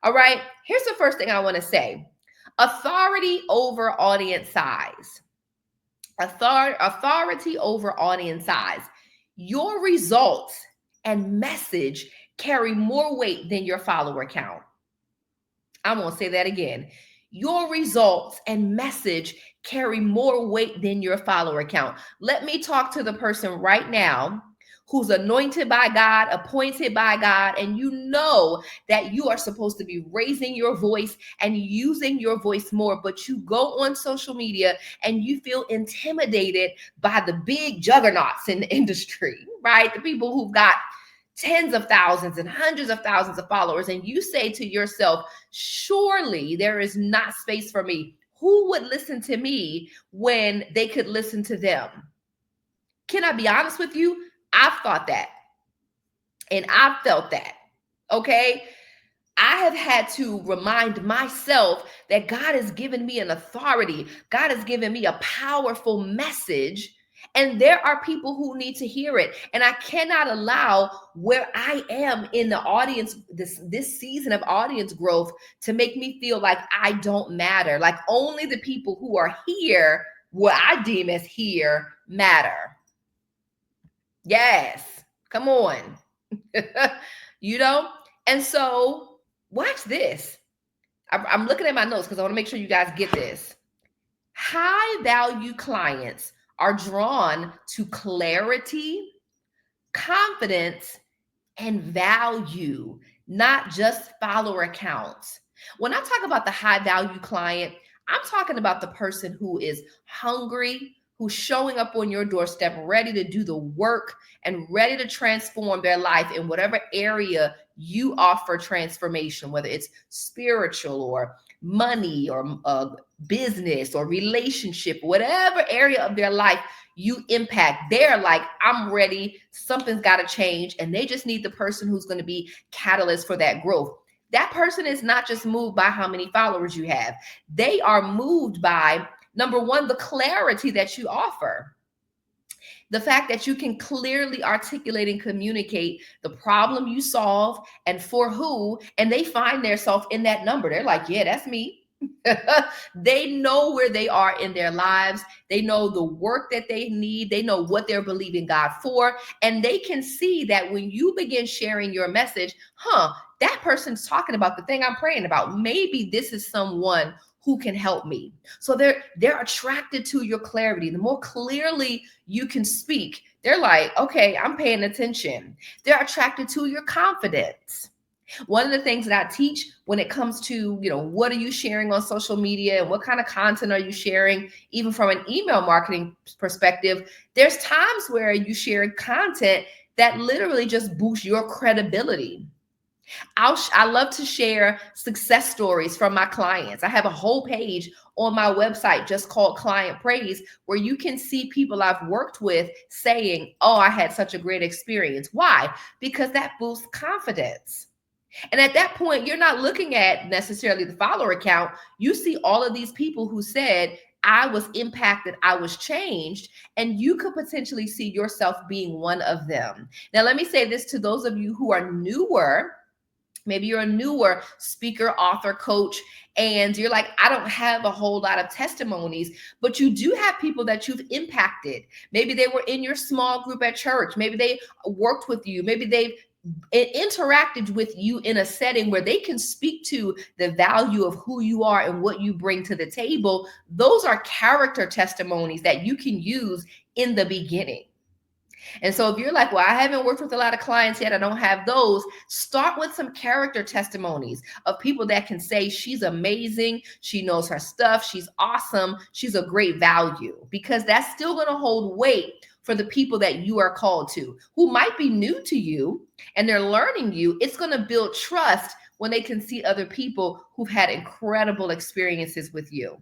All right. Here's the first thing I want to say: authority over audience size. Authority over audience size. Your results and message carry more weight than your follower count. I'm going to say that again. Your results and message carry more weight than your follower count. Let me talk to the person right now who's anointed by God, appointed by God, and you know that you are supposed to be raising your voice and using your voice more, but you go on social media and you feel intimidated by the big juggernauts in the industry, right? The people who've got tens of thousands and hundreds of thousands of followers, and you say to yourself, surely there is not space for me. Who would listen to me when they could listen to them? Can I be honest with you? I've thought that and I've felt that. Okay. I have had to remind myself that God has given me an authority. God has given me a powerful message, and there are people who need to hear it. And I cannot allow where I am in the audience, this season of audience growth, to make me feel like I don't matter. Like only the people who are here, what I deem as here, matter. Yes, come on. You know? And so watch this. I'm looking at my notes because I want to make sure you guys get this. High value clients are drawn to clarity, confidence, and value, not just follower counts. When I talk about the high value client, I'm talking about the person who is hungry, who's showing up on your doorstep, ready to do the work and ready to transform their life in whatever area you offer transformation, whether it's spiritual or money or business or relationship, whatever area of their life you impact. They're like, I'm ready. Something's got to change. And they just need the person who's going to be catalyst for that growth. That person is not just moved by how many followers you have. They are moved by, number one, the clarity that you offer. The fact that you can clearly articulate and communicate the problem you solve and for who, and they find themselves in that number. They're like, yeah, that's me. They know where they are in their lives. They know the work that they need. They know what they're believing God for. And they can see that when you begin sharing your message, that person's talking about the thing I'm praying about. Maybe this is someone who can help me. So they're attracted to your clarity. The more clearly you can speak, they're like, okay, I'm paying attention. They're attracted to your confidence. One of the things that I teach when it comes to, what are you sharing on social media and what kind of content are you sharing, even from an email marketing perspective, there's times where you share content that literally just boosts your credibility. I love to share success stories from my clients. I have a whole page on my website just called Client Praise, where you can see people I've worked with saying, oh, I had such a great experience. Why? Because that boosts confidence. And at that point, you're not looking at necessarily the follower count. You see all of these people who said, I was impacted, I was changed, and you could potentially see yourself being one of them. Now, let me say this to those of you who are newer. Maybe you're a newer speaker, author, coach, and you're like, I don't have a whole lot of testimonies, but you do have people that you've impacted. Maybe they were in your small group at church. Maybe they worked with you. Maybe they've interacted with you in a setting where they can speak to the value of who you are and what you bring to the table. Those are character testimonies that you can use in the beginning. And so if you're like, well, I haven't worked with a lot of clients yet, I don't have those, start with some character testimonies of people that can say she's amazing, she knows her stuff, she's awesome, she's a great value, because that's still going to hold weight for the people that you are called to, who might be new to you and they're learning you. It's going to build trust when they can see other people who've had incredible experiences with you.